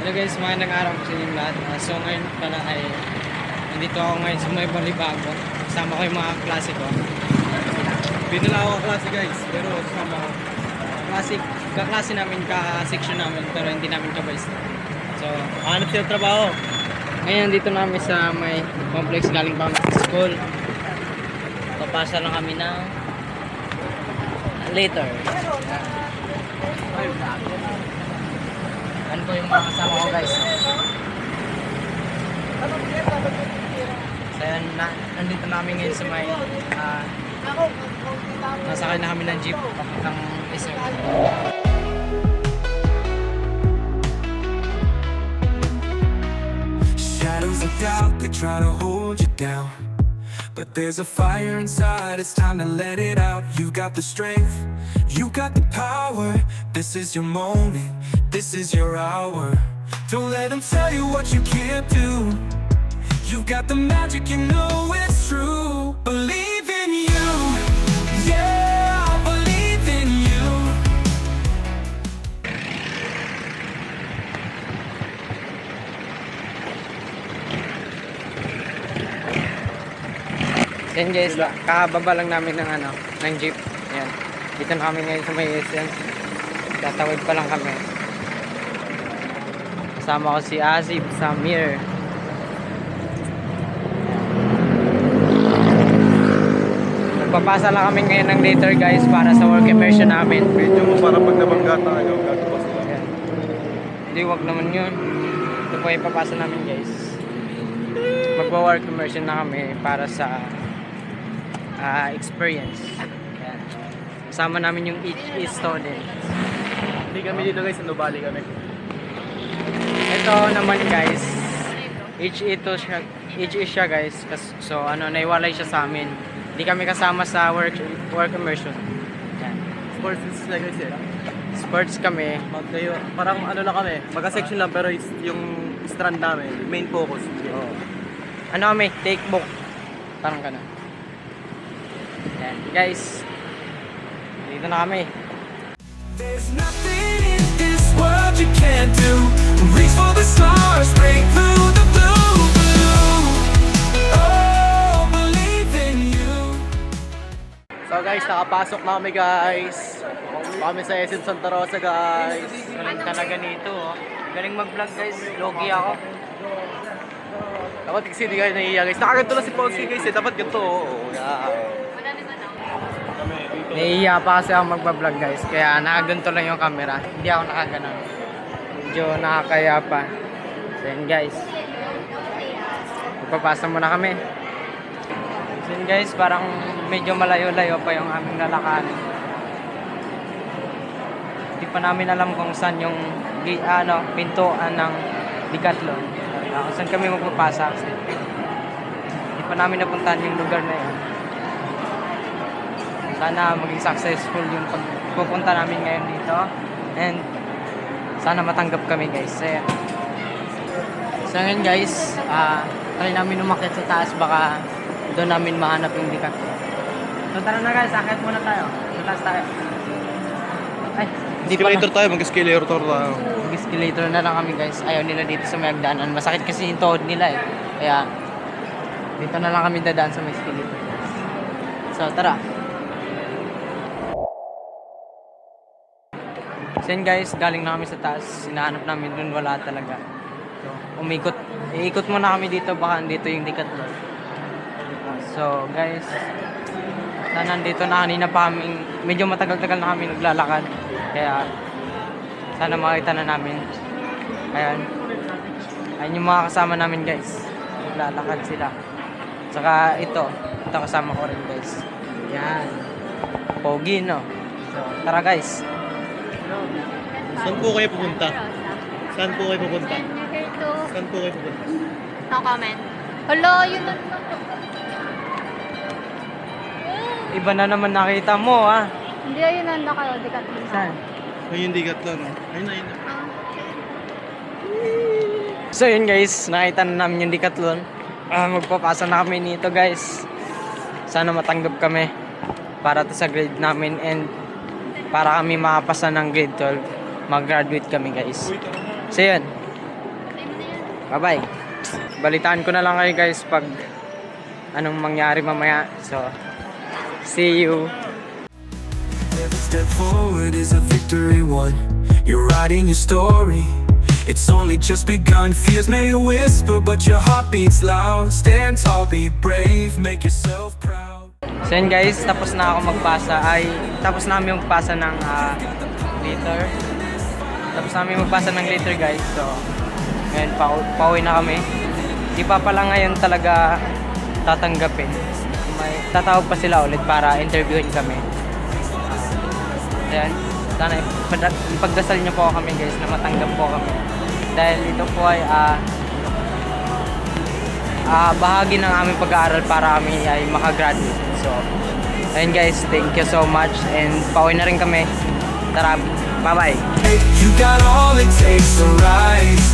Hello guys, magandang araw sa inyong lahat. So ngayon pala ay nandito ako ngayon sa may Balibago. Kasama ko yung mga klase ko. Pinala ako klase guys, pero kasama ko. Kaklase namin, ka-section namin, pero hindi namin ka-boys. So, hanap siya trabaho. Ngayon nandito namin sa may complex, galing pa kami sa school. Papasa lang kami ng later. Ano po yung mga kasama ko guys? So yan, nandito namin ngayon sa may nasakay na kami ng jeep papuntang Isar. Shadows of doubt, they try to hold you down, but there's a fire inside, it's time to let it out. You got the strength, you got the power. This is your moment, this is your hour. Don't let them tell you what you can't do. You got the magic, you know it's true. Believe in you, yeah, I believe in you. Yan guys, kakababa lang namin ng jeep. Yan. Dito na kami ngayon sa may SM. Tatawid pa lang kami. Kasama ko si Azib, Samir. Nagpapasa lang kami ngayon ng later guys para sa work immersion namin. Medyo mo para pag nabangga tayo, gagawa sila. Yan. Hindi, wag naman yun. Ito po yung papasa namin guys. Magwa-work immersion na kami para sa experience. Yan. Kasama namin yung HE students. Hindi kami dito guys, nubali kami. Ito naman guys, HE siya guys. So naiwalay siya sa amin. Hindi kami kasama sa work immersion. Yan. Sports is like guys eh. Sports kami. Parang ano lang kami, magka-section lang pero yung strand namin, main focus. Oo. Ano kami, take book. Parang gano'n. Yan guys. Dito na kami. There's nothing in this world you can't do. Reach for the stars, break through the blue. Oh, believe in you. So guys, nakapasok na kami guys. Kami sa SM Santa Rosa guys. Galing talaga nito. Oh. Galing mag-vlog guys. Logi ako. Dapat kasi hindi kayo nahihiya guys. Nakaganto na si Polsky guys eh. Dapat ganito. Oh, yeah. Nahihiya pa kasi ako magbablog guys. Kaya nakaganto lang yung camera. Hindi ako nakaganon. Medyo nakakaya pa. So yun guys. Magpapasa muna kami. So yun guys, parang medyo malayo-layo pa yung aming lalakarin. Hindi pa namin alam kung saan yung pintuan ng Decathlon. Kung saan kami magpapasa. Hindi pa namin napuntahan yung lugar na yun. Sana maging successful yung pagpupunta namin ngayon dito. And sana matanggap kami guys. So ngayon guys, try namin umakyat sa taas. Baka doon namin mahanap yung Decathlon. So tara na guys, akit muna tayo. Sa taas tayo. Ay, hindi pa Escalator tayo, mag-escalator tayo. Mag-escalator na lang kami guys. Ayaw nila dito sa may hagdanan. Masakit kasi yung tuhod nila eh. Kaya dito na lang kami dadaan sa may escalator. So tara. So yun guys, galing na kami sa taas. Sinahanap namin dun, wala talaga. So iikot muna kami dito. Baka dito yung Decathlon. So guys, nandito na kanina pa kami. Medyo matagal-tagal na kami naglalakad. Kaya sana makita na namin. Ayan. Ayun yung mga kasama namin guys. Naglalakad sila. Saka ito kasama ko rin guys. Yan. Pogi no. So tara guys. Saan po kayo pupunta? Saan po kayo pupunta? Saan po kayo pupunta? No comment. Hello, yun lang. Iba na naman nakita mo ah. Hindi, ayun lang kayo. Decathlon. Saan? Ayun yung Decathlon. Ayun. So yun guys, nakita na namin yung Decathlon. Magpapasa na kami nito guys. Sana matanggap kami para to sa grade namin and para kami makapasa ng grade 12. Mag-graduate kami guys. So yun, Bye-bye. Balitaan ko na lang kayo guys pag anong mangyari mamaya. So, see you. Every step forward is a victory won. You're writing your story. It's only just begun. Fears may whisper, but your heart beats loud. Stand tall, be brave, make yourself proud. So yun guys, tapos na ako magpasa. Tapos namin magpasa ng liter. Tapos namin magpasa ng liter guys. So, ngayon pauwi na kami. Di pa pala ngayon talaga tatanggapin. Tatawag pa sila ulit para interviewin kami. Ayan, sana ipagdasal niyo po kami guys na matanggap po kami. Dahil ito po ay bahagi ng aming pag-aaral para kami ay makagraduate. So, ayun guys, thank you so much and pauwi na rin kami. Tara, bye-bye! You got all it takes to rise.